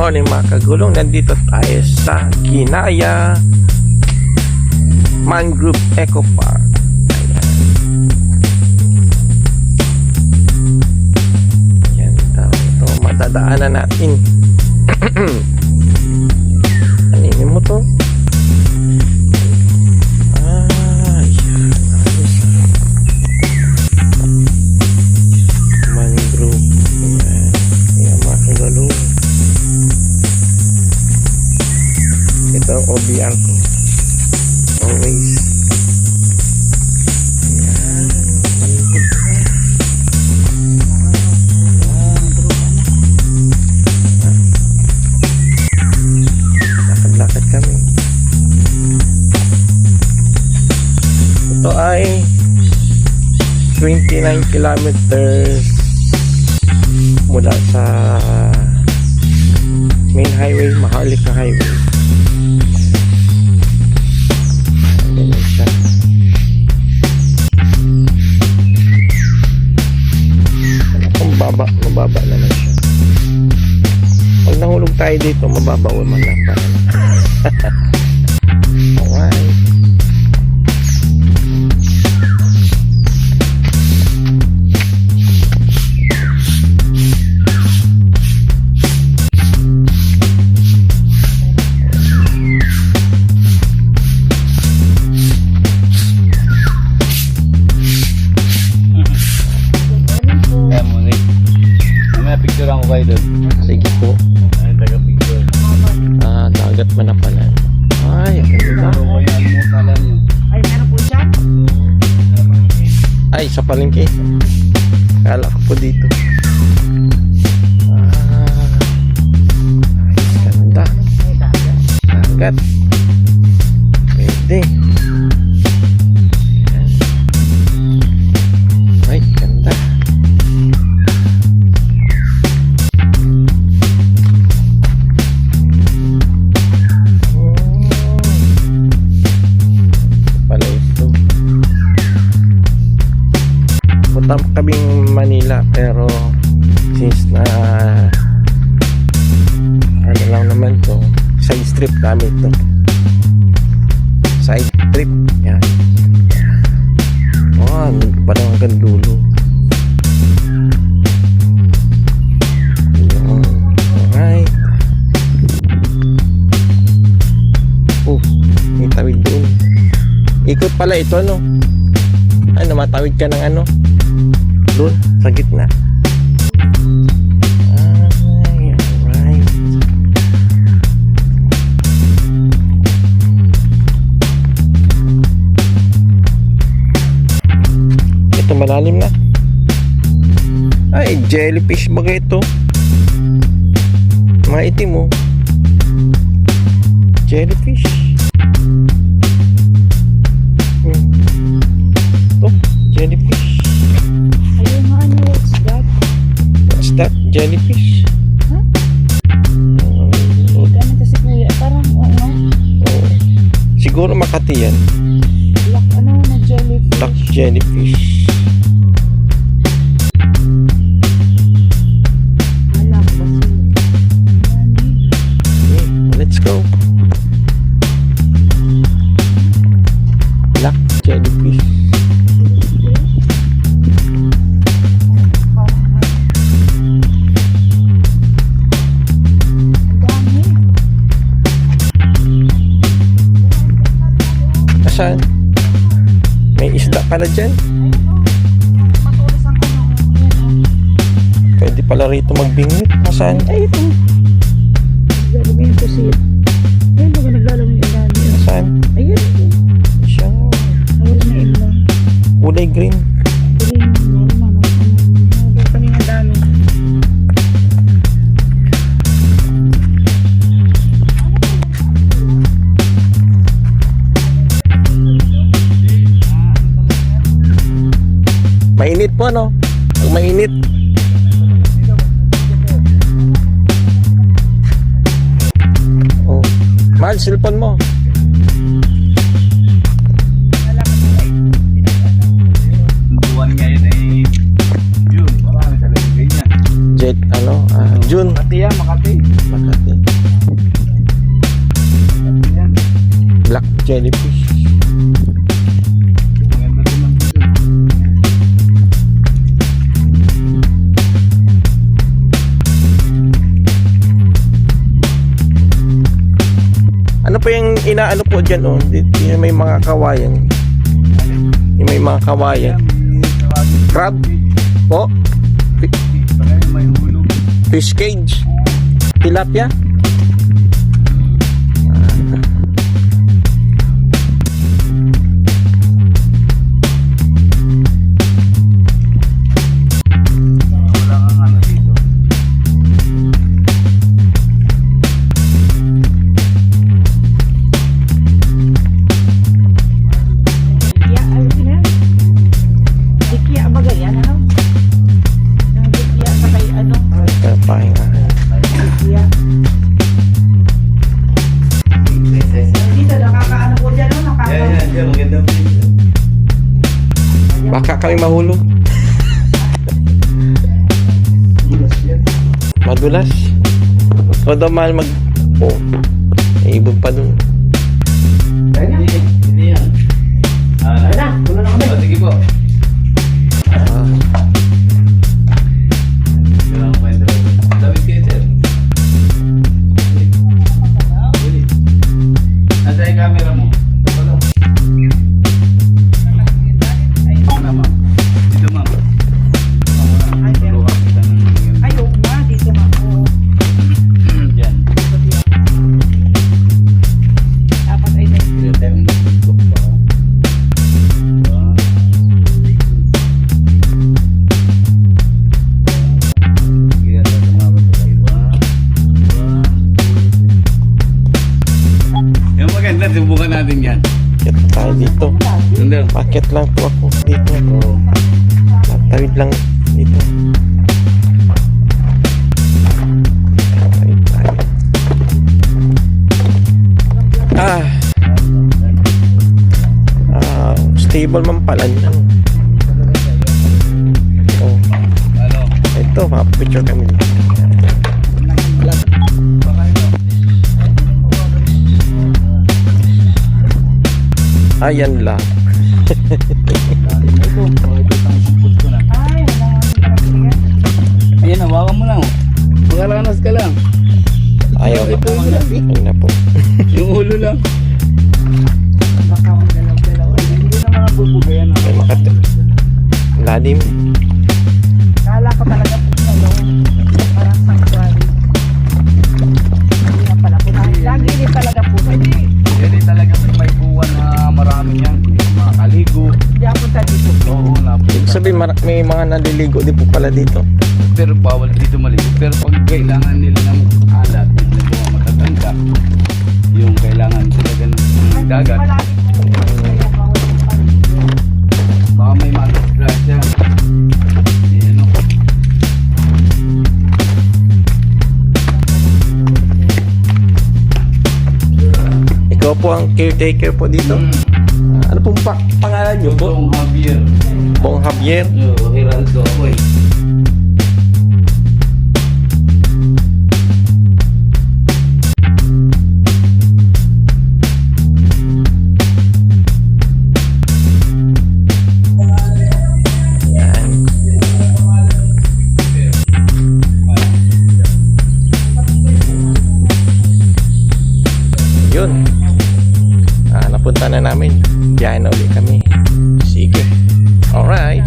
morning mga kagulong. Nandito tayo sa Ginaya Mangrove Eco Park. Ayan. Yan daw. Ito madadaanan natin. Aninin mo to. Ito ang OBR ko. Always. Ayan. Lakad-lakad kami. Ito ay 29 kilometers mula sa main highway, Maharlika Highway. Ganyan siya. Kung mababa naman siya. Pag nahulog tayo dito, mababa man lang pa. Alright. Sige po. Ay, taga-picture. Dagat Manapalan. Ay, ang ganda. Ay, meron po siya? Ay, sa palengke. Kala ko po dito. Ay, ganda. Dagat. Pwede. Ayan. Ay, ganda. Punta kaming Manila pero since na ano lang naman to, side trip namin to, side trip yan. Oh, parang hanggang dulo. Alright. Oh, may tawid doon. Ikot pala ito, no? Ano, matawid ka ng ano doon sa gitna. Ay, alright. Ito malalim na. Ay, jellyfish ba ito? Mga itim mo. Jellyfish. Ito, jellyfish. What's that? Jellyfish? Huh? Ano kasi kuya? Parang ano? Oh. Siguro Makati yan. Black ano na jellyfish? Black jellyfish. Wala ko ba siya? Okay, let's go. Black jellyfish. Saan? May isda pala dyan. Matulis ang ano. Pwede pala rito magbingwit. Saan? Ay, ito. Naglalamayin ko siya. Ayun, baga naglalamayin ang dami. Saan? Ayun. Siya. Nawala na ilang. Kulay green. Piling. Nawala na. Nawala kanina ang dami. Mainit po, no? Pag mainit. Oh. Mahal, cellphone mo. Buwan ngayon ay June. Marami talaga niya. June. Makati yan, Makati. Makati. jellyfish. Maganda din ang dito. Ano po yung inaano po dyan, oh? Dito yung may mga kawayan. Yung may mga kawayan. Crab? Po? May hulog. Fish cage? Tilapia? Wala kang ano dito. Dikya, ano yun eh? Dikya baga yan, ano? Nang dikya sa kay ano? Kapahinga. Dikya. Dito, nakakaano po dyan, no? Yan, maganda po dito. Baka kami mahulog. Bulas yan. Madulas. O daw mahal mag... Oh. May ibon pa dun. Hindi yan. Wala, wala na kami. Sige po. Ah. Kailangan ko kayo dalawa. David kayo, sir. Nasa yung camera mo. Ito lang. Ito na, ma'am. Dito, ma'am. Ay, Tulungan kita ng ganyan. Ay, oo nga, dito nga po. Yan. Dapat ay may Hindi tayo magtutulog pa. Kaya tayo tumawag sa tayo. Yung maganda, subukan natin yan. Akit tayo dito. Sundar. Akit lang po ako dito. Tawid lang dito. Tawid tayo. Stable man pala yan. Oh, Ano? ito, mapapicture kami dito. Ayan lang. Ito, makikita ang samput ko na. Ay, wala nga kami karamihan. Ayan, hawakan mo lang. Magkalanas ka lang. Ayaw na po. Ayun na po. Yung ulo lang. Baka ang dalaw-dalaw. Ay, Hindi na mga bubugayan. May makati. Lalim. kala ko talaga po sa loob. Parang sanctuary. Hindi nga pala po. Lagi din talaga po. Hindi Hindi talaga may buwan na marami yan. Makakaligo. ako punta dito. Oo, Ibig sabihin, may mga naliligo din po pala dito. pero bawal dito maligo. Pero pag kailangan nila ng alat, na mga matatanda, yung kailangan talaga ng dagat, Malaki po. Kaya bawal yung paligo. baka may madisgrasya. Ayan o. Ikaw po ang caretaker po dito. Ano pong pangalan niyo po? Bong Javier. Bong Javier. Hiraldo ako eh. Yan. Yun. Napunta na namin. Biyahe na ulit kami. Sige. Alright.